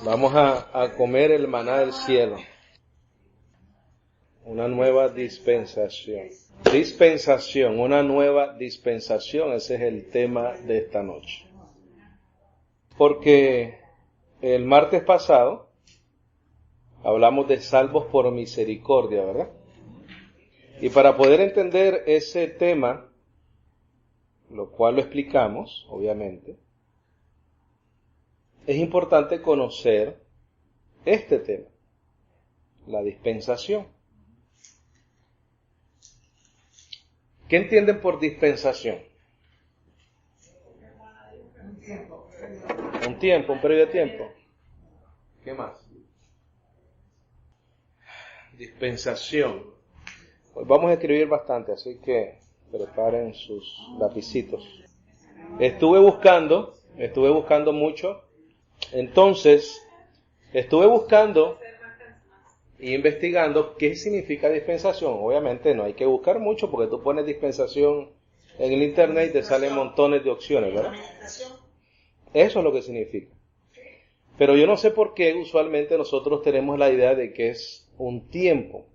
Vamos a comer el maná del cielo. Una nueva dispensación. Dispensación, una nueva dispensación. Ese es el tema de esta noche. Porque el martes pasado hablamos de salvos por misericordia, ¿verdad? Y para poder entender ese tema, lo cual lo explicamos, obviamente, es importante conocer este tema, la dispensación. ¿Qué entienden por dispensación? Un tiempo, un periodo de tiempo. ¿Qué más? Dispensación. Hoy vamos a escribir bastante, así que preparen sus lapicitos. Estuve buscando mucho. Entonces, estuve buscando e investigando qué significa dispensación. Obviamente no hay que buscar mucho porque tú pones dispensación en el internet y te salen montones de opciones, ¿verdad? Eso es lo que significa. Pero yo no sé por qué usualmente nosotros tenemos la idea de que es un tiempo.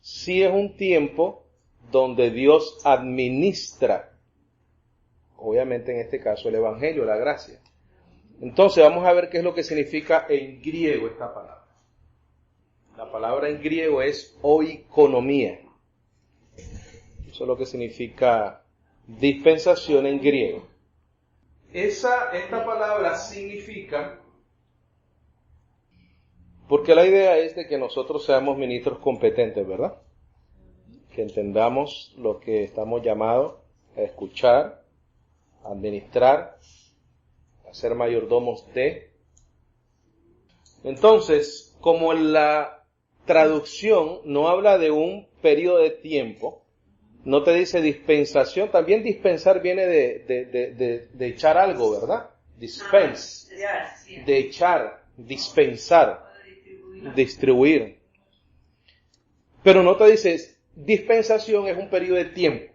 Sí es un tiempo donde Dios administra, obviamente en este caso el Evangelio, la gracia. Entonces vamos a ver qué es lo que significa en griego esta palabra. La palabra en griego es oikonomía. Eso es lo que significa dispensación en griego. Esta palabra significa, porque la idea es de que nosotros seamos ministros competentes, ¿verdad? Que entendamos lo que estamos llamados a escuchar, a administrar, a ser mayordomos de. Entonces, como la traducción no habla de un periodo de tiempo, no te dice dispensación, también dispensar viene de echar algo, ¿verdad? Dispense, de echar, dispensar, distribuir. Pero no te dice, dispensación es un periodo de tiempo,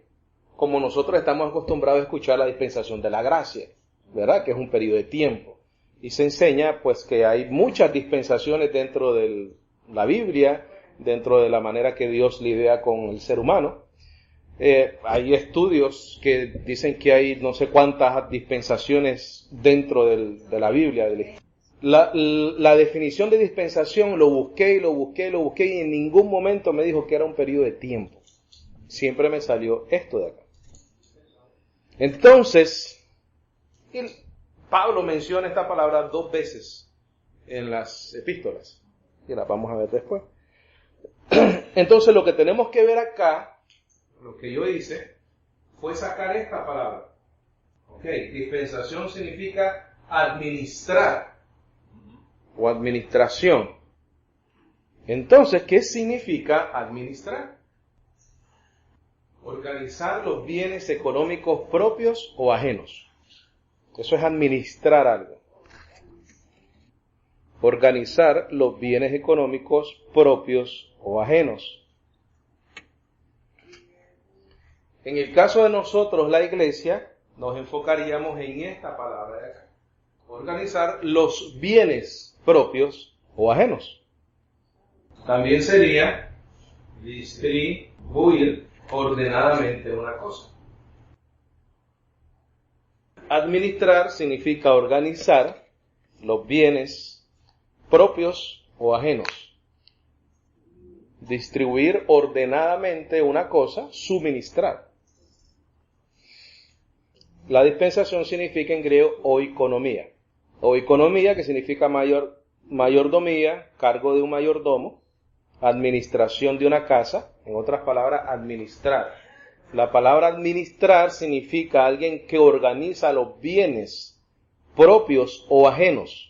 como nosotros estamos acostumbrados a escuchar la dispensación de la gracia, ¿verdad? Que es un periodo de tiempo. Y se enseña pues que hay muchas dispensaciones dentro de la Biblia, dentro de la manera que Dios lidia con el ser humano. Hay estudios que dicen que hay no sé cuántas dispensaciones dentro de la Biblia. La definición de dispensación lo busqué y en ningún momento me dijo que era un periodo de tiempo. Siempre me salió esto de acá. Entonces, Pablo menciona esta palabra 2 veces en las epístolas. Y las vamos a ver después. Entonces lo que tenemos que ver acá, lo que yo hice, fue sacar esta palabra. Ok, dispensación significa administrar o administración. Entonces, ¿qué significa administrar? Organizar los bienes económicos propios o ajenos. Eso es administrar algo. Organizar los bienes económicos propios o ajenos. En el caso de nosotros, la iglesia, nos enfocaríamos en esta palabra de acá. Organizar los bienes propios o ajenos. También sería distribuir ordenadamente una cosa. Administrar significa organizar los bienes propios o ajenos. Distribuir ordenadamente una cosa, suministrar. La dispensación significa en griego oikonomía. Oikonomía, que significa mayordomía, cargo de un mayordomo, administración de una casa, en otras palabras, administrar. La palabra administrar significa alguien que organiza los bienes propios o ajenos.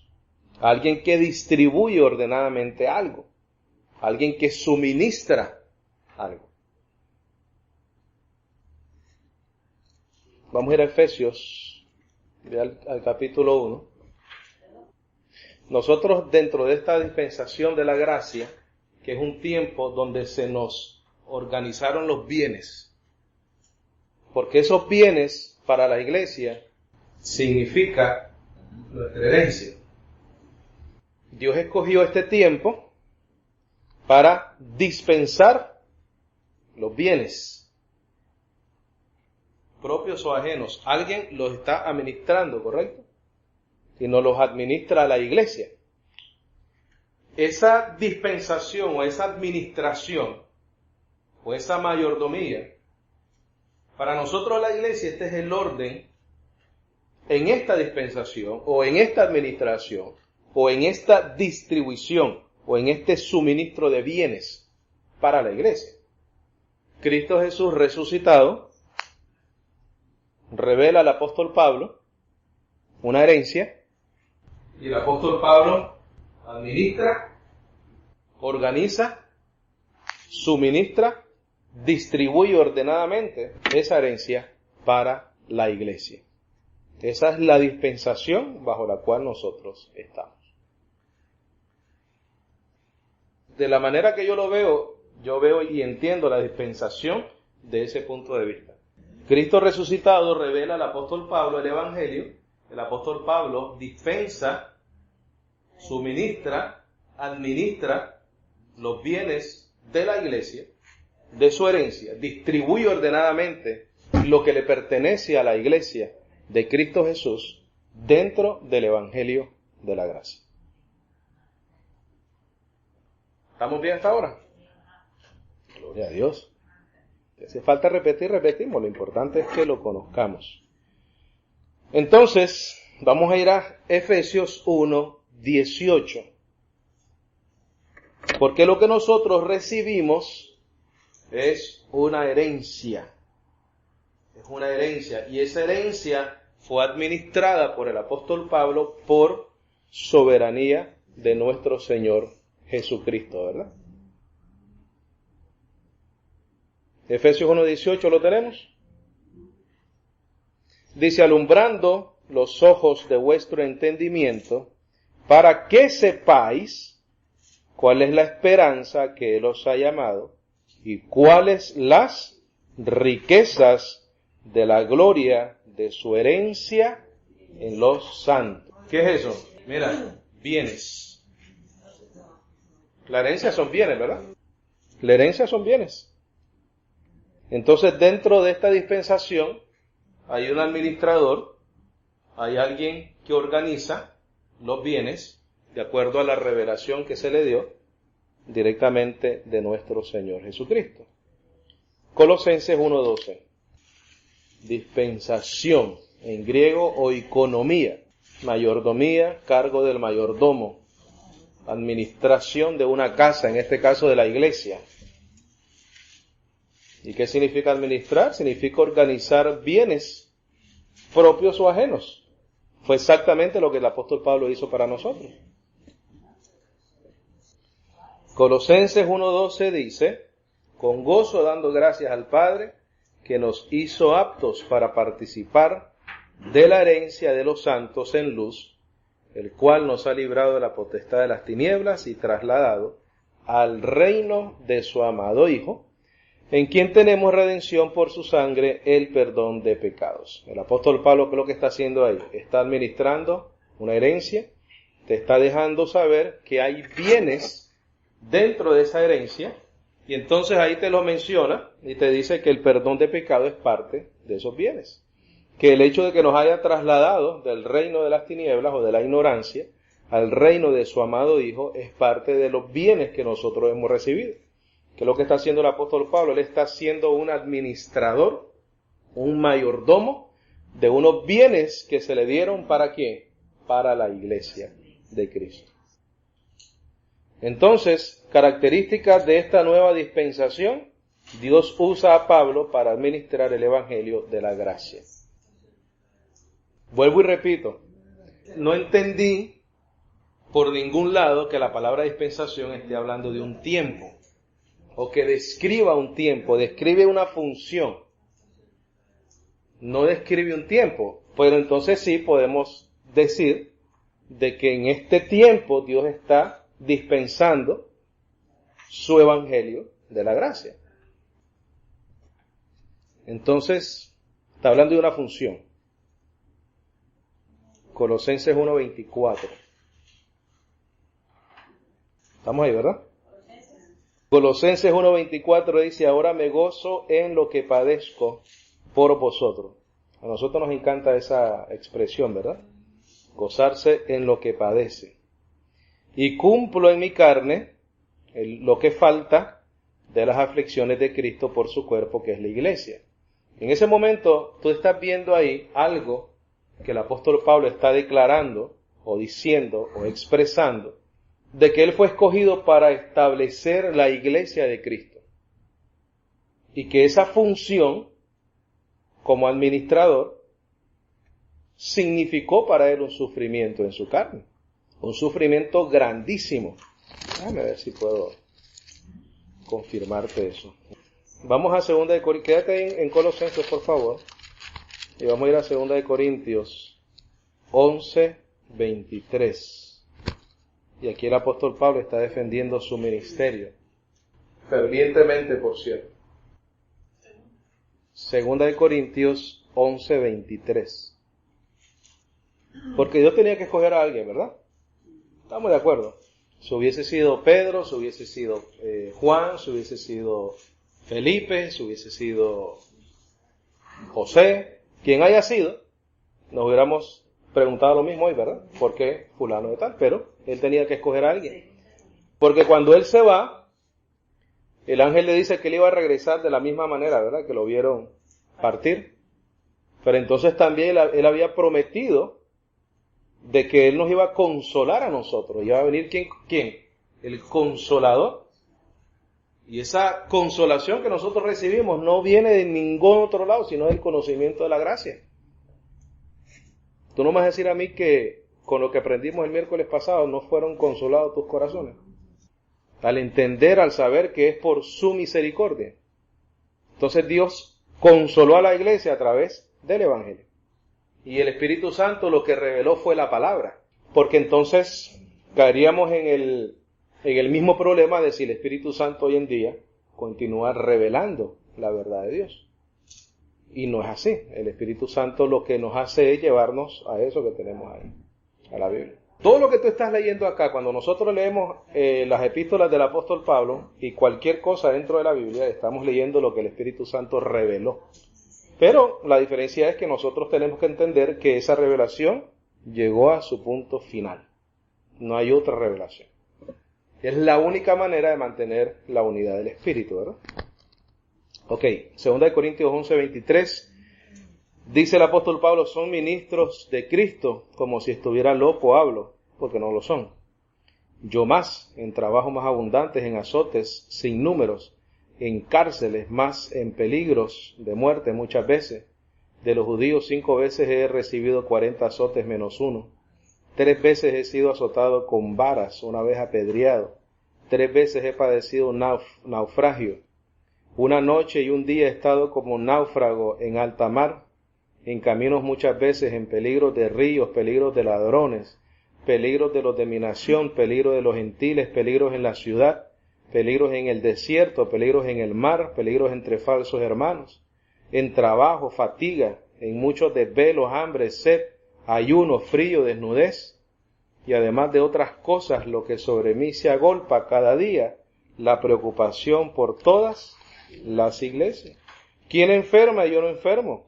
Alguien que distribuye ordenadamente algo. Alguien que suministra algo. Vamos a ir a Efesios, al capítulo 1. Nosotros dentro de esta dispensación de la gracia, que es un tiempo donde se nos organizaron los bienes, porque esos bienes para la iglesia significa nuestra herencia. Dios escogió este tiempo para dispensar los bienes, propios o ajenos. Alguien los está administrando, ¿correcto? Y nos los administra la iglesia. Esa dispensación o esa administración o esa mayordomía, para nosotros la iglesia este es el orden en esta dispensación o en esta administración o en esta distribución o en este suministro de bienes para la iglesia. Cristo Jesús resucitado revela al apóstol Pablo una herencia y el apóstol Pablo administra, organiza, suministra, distribuye ordenadamente esa herencia para la iglesia. Esa es la dispensación bajo la cual nosotros estamos. De la manera que yo lo veo, yo veo y entiendo la dispensación de ese punto de vista. Cristo resucitado revela al apóstol Pablo el Evangelio. El apóstol Pablo dispensa, suministra, administra los bienes de la iglesia, de su herencia, distribuye ordenadamente lo que le pertenece a la iglesia de Cristo Jesús dentro del Evangelio de la gracia. ¿Estamos bien hasta ahora? Gloria a Dios. Si hace falta repetir, repetimos. Lo importante es que lo conozcamos. Entonces, vamos a ir a Efesios 1:18. Porque lo que nosotros recibimos es una herencia. Es una herencia. Y esa herencia fue administrada por el apóstol Pablo por soberanía de nuestro Señor Jesucristo, ¿verdad? Efesios 1:18, ¿lo tenemos? Dice, alumbrando los ojos de vuestro entendimiento, para que sepáis cuál es la esperanza que Él os ha llamado y cuáles las riquezas de la gloria de su herencia en los santos. ¿Qué es eso? Mira, bienes. La herencia son bienes, ¿verdad? La herencia son bienes. Entonces, dentro de esta dispensación, hay un administrador, hay alguien que organiza los bienes de acuerdo a la revelación que se le dio directamente de nuestro Señor Jesucristo. Colosenses 1:12. Dispensación, en griego oikonomía, mayordomía, cargo del mayordomo, administración de una casa, en este caso de la iglesia. ¿Y qué significa administrar? Significa organizar bienes propios o ajenos. Fue exactamente lo que el apóstol Pablo hizo para nosotros. Colosenses 1:12 dice, con gozo dando gracias al Padre, que nos hizo aptos para participar de la herencia de los santos en luz, el cual nos ha librado de la potestad de las tinieblas y trasladado al reino de su amado Hijo, en quien tenemos redención por su sangre, el perdón de pecados. El apóstol Pablo, ¿qué es lo que está haciendo ahí? Está administrando una herencia, te está dejando saber que hay bienes dentro de esa herencia, y entonces ahí te lo menciona y te dice que el perdón de pecado es parte de esos bienes. Que el hecho de que nos haya trasladado del reino de las tinieblas o de la ignorancia al reino de su amado Hijo es parte de los bienes que nosotros hemos recibido. ¿Qué es lo que está haciendo el apóstol Pablo? Él está siendo un administrador, un mayordomo de unos bienes que se le dieron ¿para quién? Para la iglesia de Cristo. Entonces, características de esta nueva dispensación, Dios usa a Pablo para administrar el evangelio de la gracia. Vuelvo y repito, no entendí por ningún lado que la palabra dispensación esté hablando de un tiempo, o que describa un tiempo, describe una función, no describe un tiempo, pero entonces sí podemos decir de que en este tiempo Dios está dispensando su evangelio de la gracia. Entonces, está hablando de una función. Colosenses 1:24. Estamos ahí, ¿verdad? Colosenses 1:24 dice, ahora me gozo en lo que padezco por vosotros. A nosotros nos encanta esa expresión, ¿verdad? Gozarse en lo que padece. Y cumplo en mi carne lo que falta de las aflicciones de Cristo por su cuerpo, que es la iglesia. En ese momento tú estás viendo ahí algo que el apóstol Pablo está declarando o diciendo o expresando, de que él fue escogido para establecer la iglesia de Cristo. Y que esa función, como administrador, significó para él un sufrimiento en su carne. Un sufrimiento grandísimo. Déjame ver si puedo confirmarte eso. Vamos a 2 de Corintios. Quédate en Colosenses, por favor. Y vamos a ir a 2 de Corintios 11:23. Y aquí el apóstol Pablo está defendiendo su ministerio. Fervientemente, por cierto. 2 de Corintios 11:23. Porque Dios tenía que escoger a alguien, ¿verdad? Estamos de acuerdo. Si hubiese sido Pedro, si hubiese sido Juan, si hubiese sido Felipe, si hubiese sido José, quien haya sido, nos hubiéramos preguntado lo mismo hoy, ¿verdad? ¿Por qué fulano de tal? Pero él tenía que escoger a alguien. Porque cuando él se va, el ángel le dice que él iba a regresar de la misma manera, ¿verdad? Que lo vieron partir. Pero entonces también él había prometido de que él nos iba a consolar a nosotros. Iba a venir ¿quién? El Consolador. Y esa consolación que nosotros recibimos no viene de ningún otro lado, sino del conocimiento de la gracia. Tú no me vas a decir a mí que con lo que aprendimos el miércoles pasado no fueron consolados tus corazones. Al entender, al saber que es por su misericordia. Entonces Dios consoló a la iglesia a través del Evangelio. Y el Espíritu Santo lo que reveló fue la palabra. Porque entonces caeríamos en el mismo problema de si el Espíritu Santo hoy en día continúa revelando la verdad de Dios. Y no es así. El Espíritu Santo lo que nos hace es llevarnos a eso que tenemos ahí, a la Biblia. Todo lo que tú estás leyendo acá, cuando nosotros leemos las epístolas del apóstol Pablo y cualquier cosa dentro de la Biblia, estamos leyendo lo que el Espíritu Santo reveló. Pero la diferencia es que nosotros tenemos que entender que esa revelación llegó a su punto final. No hay otra revelación. Es la única manera de mantener la unidad del Espíritu, ¿verdad? Ok, 2 de Corintios 11:23, dice el apóstol Pablo, son ministros de Cristo, como si estuviera loco hablo, porque no lo son. Yo más, en trabajos más abundantes, en azotes sin números, en cárceles, más en peligros de muerte muchas veces. De los judíos 5 veces he recibido 40 azotes menos 1. 3 veces he sido azotado con varas, 1 vez apedreado. 3 veces he padecido naufragio. 1 noche y 1 día he estado como náufrago en alta mar, en caminos muchas veces, en peligros de ríos, peligros de ladrones, peligros de los de mi nación, peligros de los gentiles, peligros en la ciudad, peligros en el desierto, peligros en el mar, peligros entre falsos hermanos, en trabajo, fatiga, en muchos desvelos, hambre, sed, ayuno, frío, desnudez, y además de otras cosas, lo que sobre mí se agolpa cada día, la preocupación por todas las iglesias. ¿Quién enferma y yo no enfermo?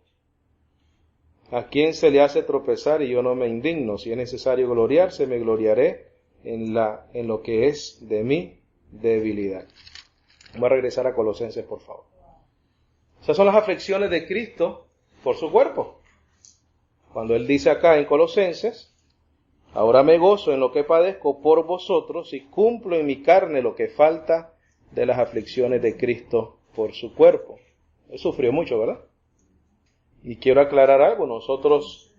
¿A quién se le hace tropezar y yo no me indigno? Si es necesario gloriarse, me gloriaré en lo que es de mi debilidad. Vamos a regresar a Colosenses, por favor. Esas son las aflicciones de Cristo por su cuerpo. Cuando él dice acá en Colosenses, ahora me gozo en lo que padezco por vosotros y cumplo en mi carne lo que falta de las aflicciones de Cristo por su cuerpo. Él sufrió mucho, ¿verdad? Y quiero aclarar algo, nosotros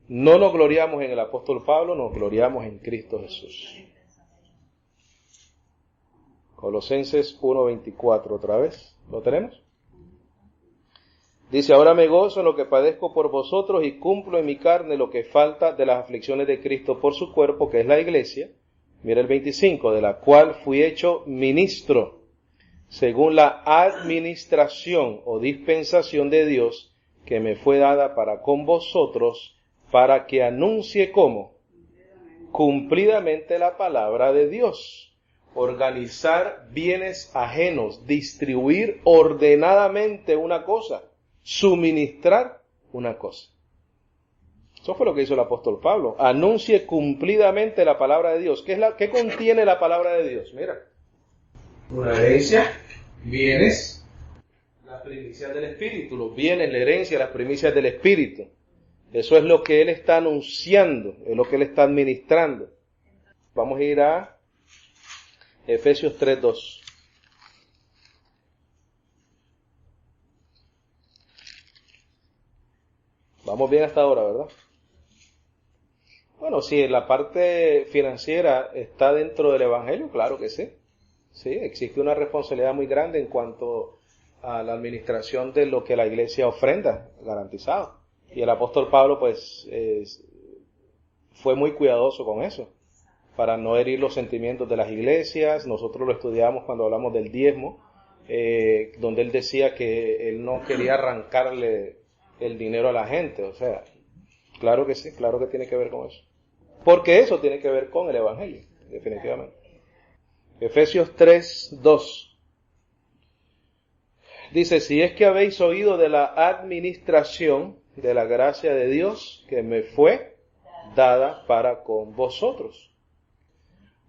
no nos gloriamos en el apóstol Pablo, nos gloriamos en Cristo Jesús. Colosenses 1:24 otra vez, ¿lo tenemos? Dice, ahora me gozo en lo que padezco por vosotros y cumplo en mi carne lo que falta de las aflicciones de Cristo por su cuerpo, que es la iglesia. Mira el 25, de la cual fui hecho ministro, según la administración o dispensación de Dios que me fue dada para con vosotros, para que anuncie cómo cumplidamente la palabra de Dios, organizar bienes ajenos, distribuir ordenadamente una cosa, suministrar una cosa. Eso fue lo que hizo el apóstol Pablo. Anuncie cumplidamente la palabra de Dios. ¿Qué contiene la palabra de Dios? Mira, una herencia, bienes, las primicias del Espíritu, los bienes, la herencia, las primicias del Espíritu. Eso es lo que él está anunciando, es lo que él está administrando. Vamos a ir a Efesios 3:2. Vamos bien hasta ahora, ¿verdad? Bueno, sí, la parte financiera está dentro del Evangelio, claro que sí. Sí, existe una responsabilidad muy grande en cuanto a la administración de lo que la iglesia ofrenda, garantizado. Y el apóstol Pablo, pues, fue muy cuidadoso con eso, para no herir los sentimientos de las iglesias. Nosotros lo estudiamos cuando hablamos del diezmo, donde él decía que él no quería arrancarle el dinero a la gente. O sea, claro que sí, claro que tiene que ver con eso. Porque eso tiene que ver con el Evangelio, definitivamente. Efesios 3:2. Dice, si es que habéis oído de la administración de la gracia de Dios que me fue dada para con vosotros.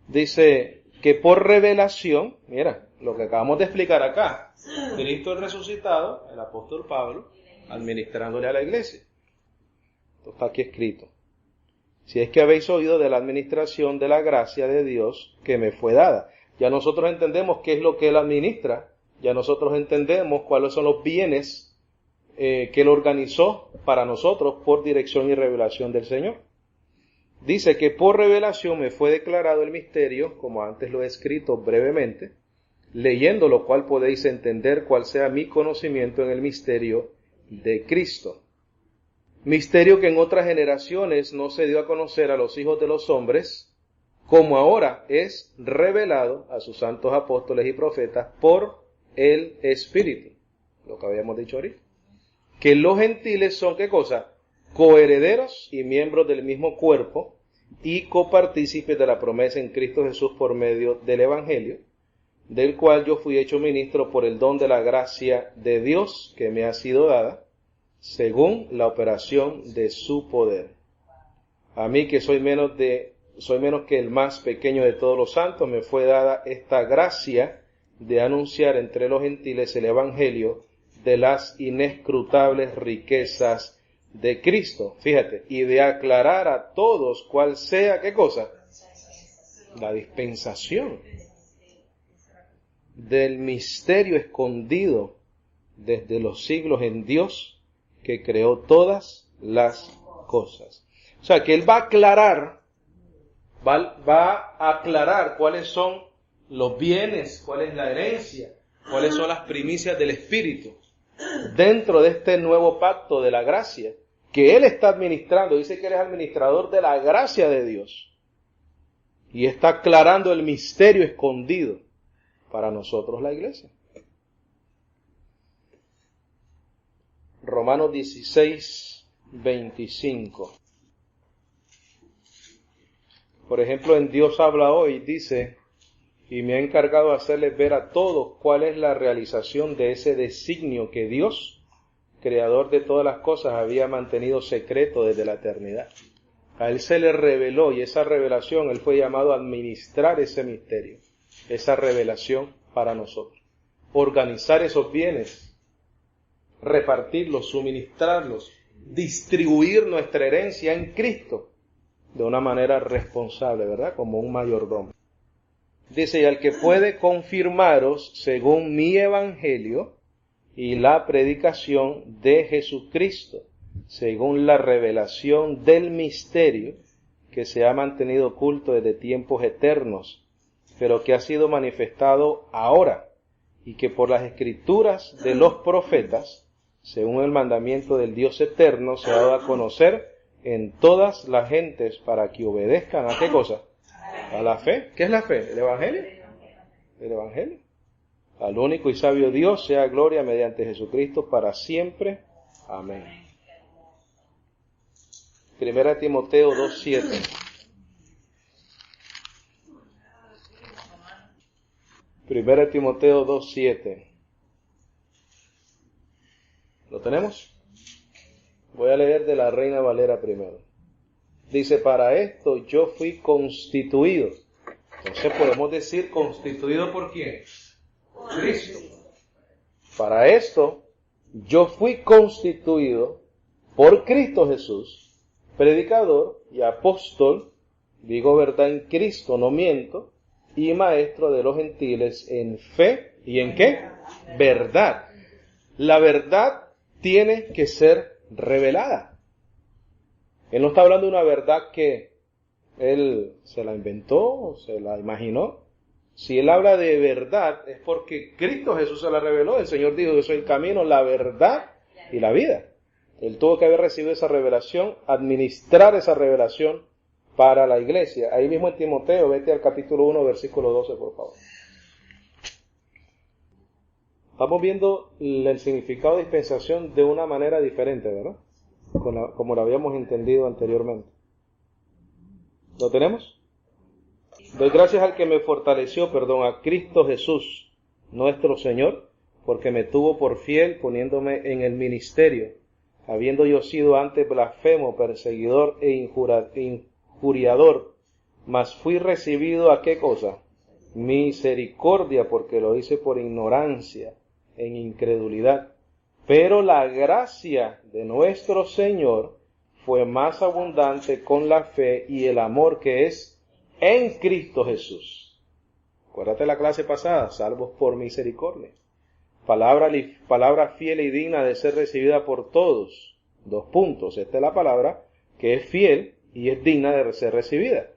Dice que por revelación, mira, lo que acabamos de explicar acá, Cristo el resucitado, el apóstol Pablo, administrándole a la iglesia. Esto está aquí escrito. Si es que habéis oído de la administración de la gracia de Dios que me fue dada. Ya nosotros entendemos qué es lo que Él administra, ya nosotros entendemos cuáles son los bienes que Él organizó para nosotros por dirección y revelación del Señor. Dice que por revelación me fue declarado el misterio, como antes lo he escrito brevemente, leyendo lo cual podéis entender cuál sea mi conocimiento en el misterio de Cristo. Misterio que en otras generaciones no se dio a conocer a los hijos de los hombres, como ahora es revelado a sus santos apóstoles y profetas por el Espíritu. Lo que habíamos dicho ahorita. Que los gentiles son, ¿qué cosa? Coherederos y miembros del mismo cuerpo y copartícipes de la promesa en Cristo Jesús por medio del Evangelio, del cual yo fui hecho ministro por el don de la gracia de Dios que me ha sido dada, según la operación de su poder. A mí que soy menos que el más pequeño de todos los santos, me fue dada esta gracia de anunciar entre los gentiles el Evangelio de las inescrutables riquezas de Cristo. Fíjate, y de aclarar a todos cuál sea, ¿qué cosa? La dispensación del misterio escondido desde los siglos en Dios, que creó todas las cosas. O sea, que Él va a aclarar cuáles son los bienes, cuál es la herencia, cuáles son las primicias del Espíritu, dentro de este nuevo pacto de la gracia, que Él está administrando. Dice que Él es administrador de la gracia de Dios, y está aclarando el misterio escondido para nosotros, la iglesia. Romanos 16:25. Por ejemplo, en Dios habla hoy, dice, y me ha encargado de hacerles ver a todos cuál es la realización de ese designio que Dios, creador de todas las cosas, había mantenido secreto desde la eternidad. A Él se le reveló, y esa revelación, Él fue llamado a administrar ese misterio, esa revelación para nosotros. Organizar esos bienes, repartirlos, suministrarlos, distribuir nuestra herencia en Cristo de una manera responsable, ¿verdad? Como un mayordomo. Dice, y al que puede confirmaros según mi evangelio y la predicación de Jesucristo, según la revelación del misterio que se ha mantenido oculto desde tiempos eternos, pero que ha sido manifestado ahora, y que por las escrituras de los profetas, según el mandamiento del Dios eterno, se ha dado a conocer en todas las gentes para que obedezcan ¿a qué cosa? A la fe. ¿Qué es la fe? ¿El Evangelio? El Evangelio. Al único y sabio Dios sea gloria mediante Jesucristo para siempre. Amén. Primera Timoteo 2:7. 1 Timoteo 2:7. ¿Lo tenemos? Voy a leer de la Reina Valera primero. Dice, para esto yo fui constituido. Entonces podemos decir, ¿constituido por quién? Por Cristo. Para esto yo fui constituido por Cristo Jesús, predicador y apóstol, digo verdad en Cristo, no miento, y maestro de los gentiles en fe y en ¿qué? Verdad. La verdad tiene que ser revelada. Él no está hablando de una verdad que él se la inventó, se la imaginó. Si él habla de verdad es porque Cristo Jesús se la reveló. El Señor dijo, yo soy el camino, la verdad y la vida. Él tuvo que haber recibido esa revelación, administrar esa revelación para la iglesia. Ahí mismo en Timoteo, vete al capítulo 1, versículo 12, por favor. Estamos viendo el significado de dispensación de una manera diferente, ¿verdad? Como lo habíamos entendido anteriormente. ¿Lo tenemos? Doy gracias al que me fortaleció, a Cristo Jesús, nuestro Señor, porque me tuvo por fiel poniéndome en el ministerio, habiendo yo sido antes blasfemo, perseguidor e injuriador, mas fui recibido ¿a qué cosa? Misericordia, porque lo hice por ignorancia, en incredulidad. Pero la gracia de nuestro Señor fue más abundante con la fe y el amor que es en Cristo Jesús. Acuérdate la clase pasada, salvos por misericordia. Palabra fiel y digna de ser recibida por todos. 2 puntos. Esta es la palabra que es fiel y es digna de ser recibida.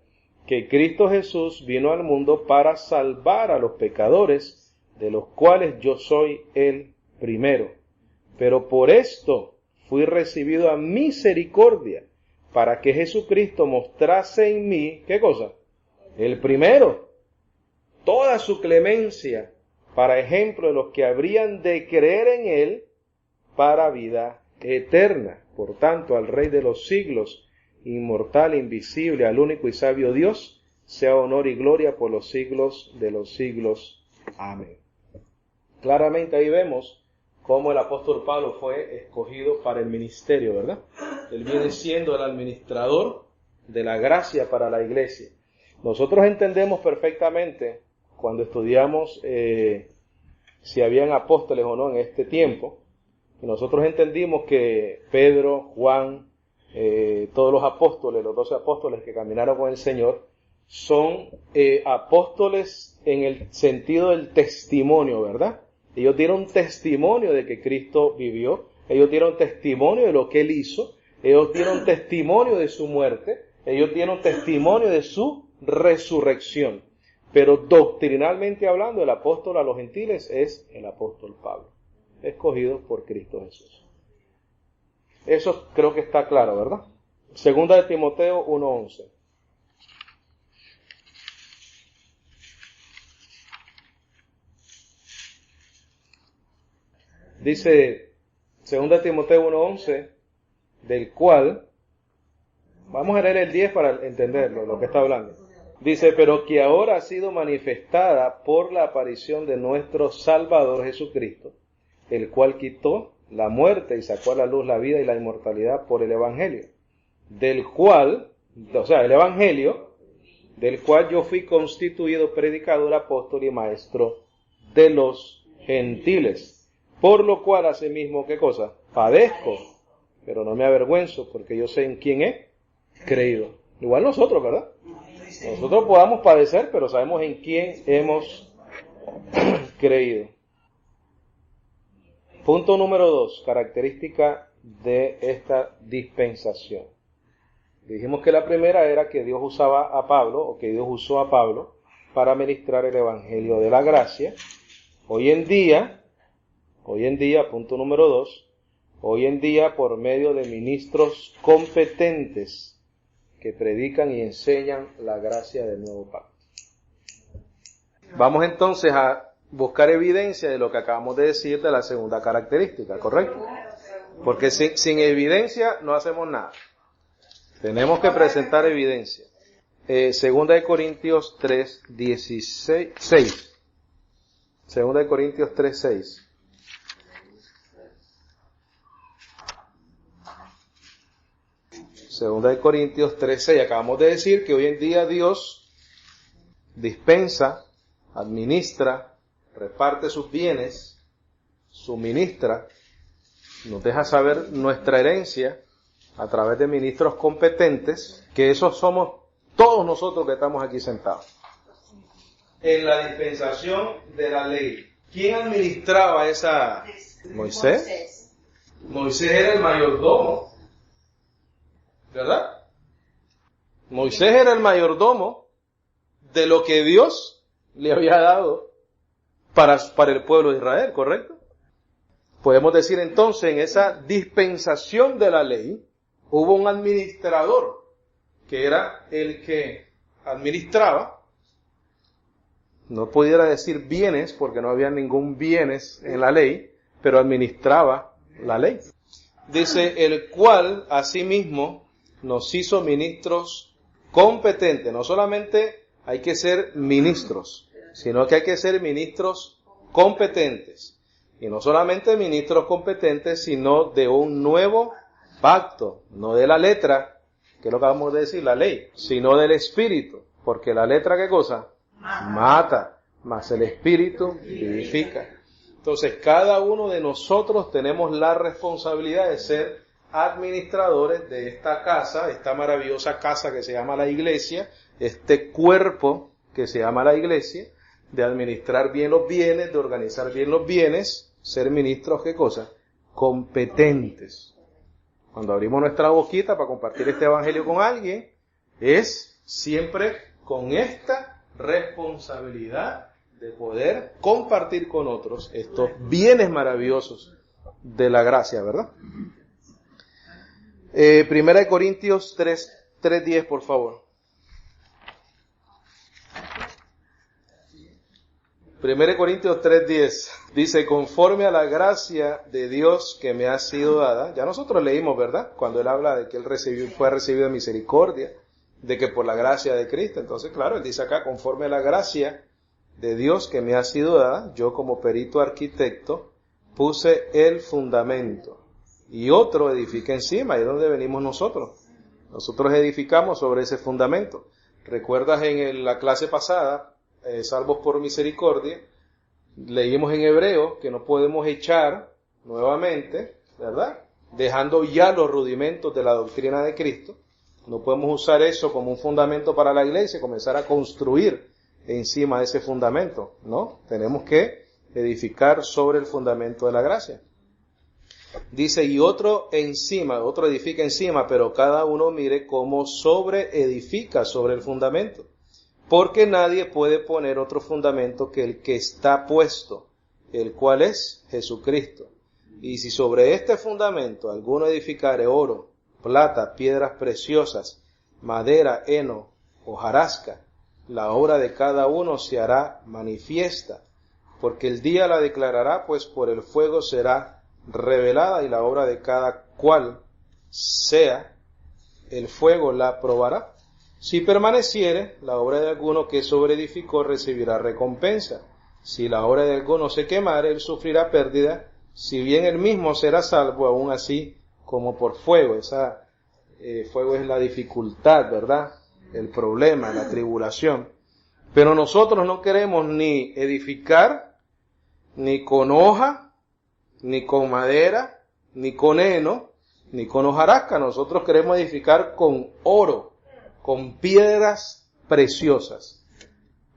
Que Cristo Jesús vino al mundo para salvar a los pecadores, de los cuales yo soy el primero. Pero por esto fui recibido a misericordia, para que Jesucristo mostrase en mí, ¿qué cosa? El primero, toda su clemencia, para ejemplo de los que habrían de creer en él, para vida eterna. Por tanto, al Rey de los siglos, inmortal, invisible, al único y sabio Dios, sea honor y gloria por los siglos de los siglos. Amén. Claramente ahí vemos cómo el apóstol Pablo fue escogido para el ministerio, ¿verdad? Él viene siendo el administrador de la gracia para la iglesia. Nosotros entendemos perfectamente cuando estudiamos si habían apóstoles o no en este tiempo. Y nosotros entendimos que Pedro, Juan, todos los apóstoles, los 12 apóstoles que caminaron con el Señor, son apóstoles en el sentido del testimonio, ¿verdad? Ellos dieron testimonio de que Cristo vivió, ellos dieron testimonio de lo que Él hizo, ellos dieron testimonio de su muerte, ellos dieron testimonio de su resurrección. Pero doctrinalmente hablando, el apóstol a los gentiles es el apóstol Pablo, escogido por Cristo Jesús. Eso creo que está claro, ¿verdad? Segunda de Timoteo 1:11. Dice 2 Timoteo 1:11, del cual, vamos a leer el 10 para entenderlo, lo que está hablando. Dice, pero que ahora ha sido manifestada por la aparición de nuestro Salvador Jesucristo, el cual quitó la muerte y sacó a la luz la vida y la inmortalidad por el Evangelio, del cual, el Evangelio, del cual yo fui constituido predicador, apóstol y maestro de los gentiles. Por lo cual, asimismo, ¿qué cosa? Padezco, pero no me avergüenzo, porque yo sé en quién he creído. Igual nosotros, ¿verdad? Nosotros podamos padecer, pero sabemos en quién hemos creído. Punto número 2, característica de esta dispensación. Dijimos que la primera era que Dios usaba a Pablo, o que Dios usó a Pablo, para ministrar el Evangelio de la gracia. Hoy en día, punto número 2, hoy en día por medio de ministros competentes que predican y enseñan la gracia del nuevo pacto. Vamos entonces a buscar evidencia de lo que acabamos de decir de la segunda característica, ¿correcto? Porque sin evidencia no hacemos nada. Tenemos que presentar evidencia. Segunda de Corintios 3:16. Segunda de Corintios 3:6. Segunda de Corintios 3:6. Acabamos de decir que hoy en día Dios dispensa, administra, reparte sus bienes, suministra, nos deja saber nuestra herencia a través de ministros competentes, que esos somos todos nosotros que estamos aquí sentados. En la dispensación de la ley, ¿quién administraba esa? Moisés. Moisés era el mayordomo, ¿verdad? Moisés era el mayordomo de lo que Dios le había dado para el pueblo de Israel, ¿correcto? Podemos decir entonces, en esa dispensación de la ley, hubo un administrador, que era el que administraba, no pudiera decir bienes, porque no había ningún bienes en la ley, pero administraba la ley. Dice, el cual asimismo nos hizo ministros competentes. No solamente hay que ser ministros, sino que hay que ser ministros competentes. Y no solamente ministros competentes, sino de un nuevo pacto, no de la letra, que es lo que acabamos de decir, la ley, sino del espíritu. Porque la letra, ¿qué cosa? Mata, mas el espíritu vivifica. Entonces, cada uno de nosotros tenemos la responsabilidad de ser administradores de esta casa, esta maravillosa casa que se llama la iglesia, este cuerpo que se llama la iglesia, de administrar bien los bienes, de organizar bien los bienes, ser ministros, ¿qué cosa? Competentes. Cuando abrimos nuestra boquita para compartir este evangelio con alguien, es siempre con esta responsabilidad de poder compartir con otros estos bienes maravillosos de la gracia, ¿verdad? Primera de Corintios 3:10, por favor. Primera de Corintios 3:10 dice, conforme a la gracia de Dios que me ha sido dada. Ya nosotros leímos, ¿verdad? Cuando él habla de que él fue recibido de misericordia, de que por la gracia de Cristo. Entonces, claro, él dice acá, conforme a la gracia de Dios que me ha sido dada, yo como perito arquitecto puse el fundamento y otro edifica encima. Ahí es donde venimos nosotros. Nosotros edificamos sobre ese fundamento. ¿Recuerdas en la clase pasada, salvos por misericordia, leímos en Hebreo que no podemos echar nuevamente, ¿verdad? Dejando ya los rudimentos de la doctrina de Cristo. No podemos usar eso como un fundamento para la iglesia y comenzar a construir encima de ese fundamento, ¿no? Tenemos que edificar sobre el fundamento de la gracia. Dice, y otro encima, otro edifica encima, pero cada uno mire cómo sobre edifica sobre el fundamento. Porque nadie puede poner otro fundamento que el que está puesto, el cual es Jesucristo. Y si sobre este fundamento alguno edificare oro, plata, piedras preciosas, madera, heno, hojarasca, la obra de cada uno se hará manifiesta, porque el día la declarará, pues por el fuego será revelada, y la obra de cada cual sea, el fuego la probará. Si permaneciere, la obra de alguno que sobreedificó recibirá recompensa. Si la obra de alguno se quemare, él sufrirá pérdida, si bien él mismo será salvo, aún así como por fuego. Fuego es la dificultad, ¿verdad? El problema, la tribulación. Pero nosotros no queremos ni edificar, ni con hoja, ni con madera, ni con heno, ni con hojarasca. Nosotros queremos edificar con oro, con piedras preciosas.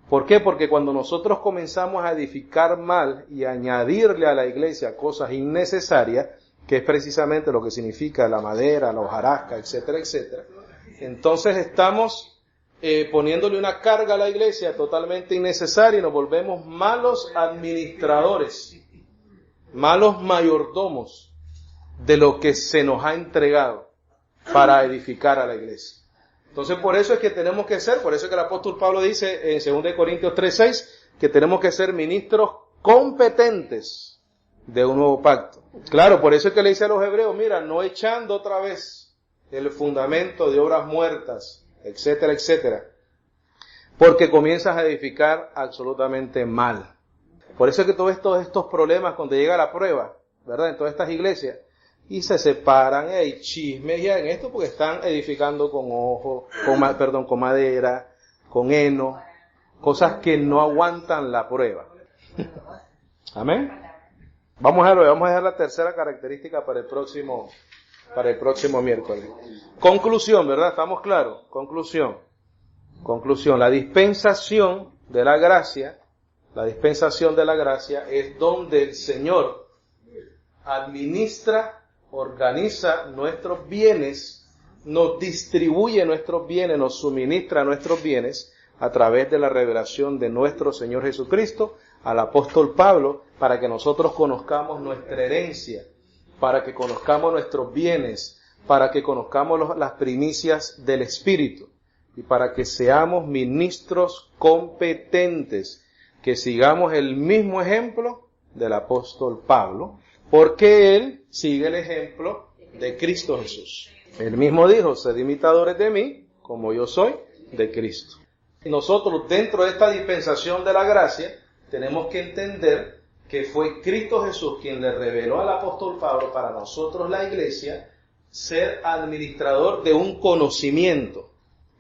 ¿Por qué? Porque cuando nosotros comenzamos a edificar mal y añadirle a la iglesia cosas innecesarias, que es precisamente lo que significa la madera, la hojarasca, etcétera, etcétera, entonces estamos poniéndole una carga a la iglesia totalmente innecesaria y nos volvemos malos administradores, malos mayordomos de lo que se nos ha entregado para edificar a la iglesia. Entonces por eso es que tenemos que ser, por eso es que el apóstol Pablo dice en 2 Corintios 3:6 que tenemos que ser ministros competentes de un nuevo pacto. Claro, por eso es que le dice a los hebreos, mira, no echando otra vez el fundamento de obras muertas, etcétera, etcétera, porque comienzas a edificar absolutamente mal. Por eso es que todos estos problemas cuando llega la prueba, ¿verdad? En todas estas iglesias, y se separan, hay chismes ya en esto porque están edificando con madera, con heno, cosas que no aguantan la prueba. Amén. Vamos a dejar la tercera característica para el próximo miércoles. Conclusión, ¿verdad? ¿Estamos claros? Conclusión. La dispensación de la gracia es donde el Señor administra, organiza nuestros bienes, nos distribuye nuestros bienes, nos suministra nuestros bienes a través de la revelación de nuestro Señor Jesucristo al apóstol Pablo, para que nosotros conozcamos nuestra herencia, para que conozcamos nuestros bienes, para que conozcamos las primicias del Espíritu y para que seamos ministros competentes, que sigamos el mismo ejemplo del apóstol Pablo, porque él sigue el ejemplo de Cristo Jesús. Él mismo dijo, sed imitadores de mí, como yo soy de Cristo. Nosotros, dentro de esta dispensación de la gracia, tenemos que entender que fue Cristo Jesús quien le reveló al apóstol Pablo para nosotros, la iglesia, ser administrador de un conocimiento.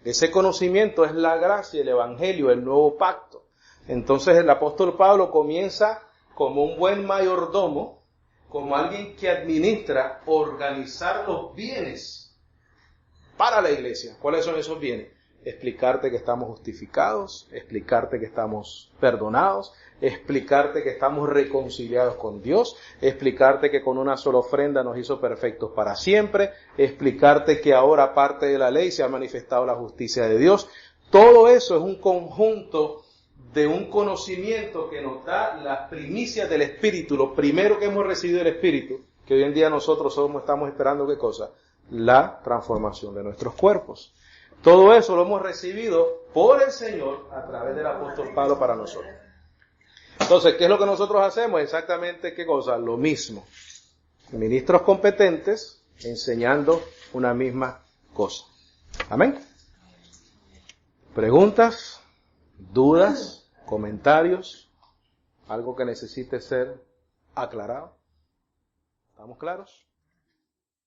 Ese conocimiento es la gracia, el evangelio, el nuevo pacto. Entonces el apóstol Pablo comienza como un buen mayordomo, como alguien que administra, organizar los bienes para la iglesia. ¿Cuáles son esos bienes? Explicarte que estamos justificados, explicarte que estamos perdonados, explicarte que estamos reconciliados con Dios, explicarte que con una sola ofrenda nos hizo perfectos para siempre, explicarte que ahora aparte de la ley se ha manifestado la justicia de Dios. Todo eso es un conjunto de un conocimiento que nos da las primicias del Espíritu, lo primero que hemos recibido del Espíritu, que hoy en día nosotros estamos esperando, ¿qué cosa? La transformación de nuestros cuerpos. Todo eso lo hemos recibido por el Señor a través del apóstol Pablo para nosotros. Entonces, ¿qué es lo que nosotros hacemos? Exactamente, ¿qué cosa? Lo mismo. Ministros competentes enseñando una misma cosa. Amén. ¿Preguntas? ¿Dudas? ¿Comentarios? ¿Algo que necesite ser aclarado? ¿Estamos claros?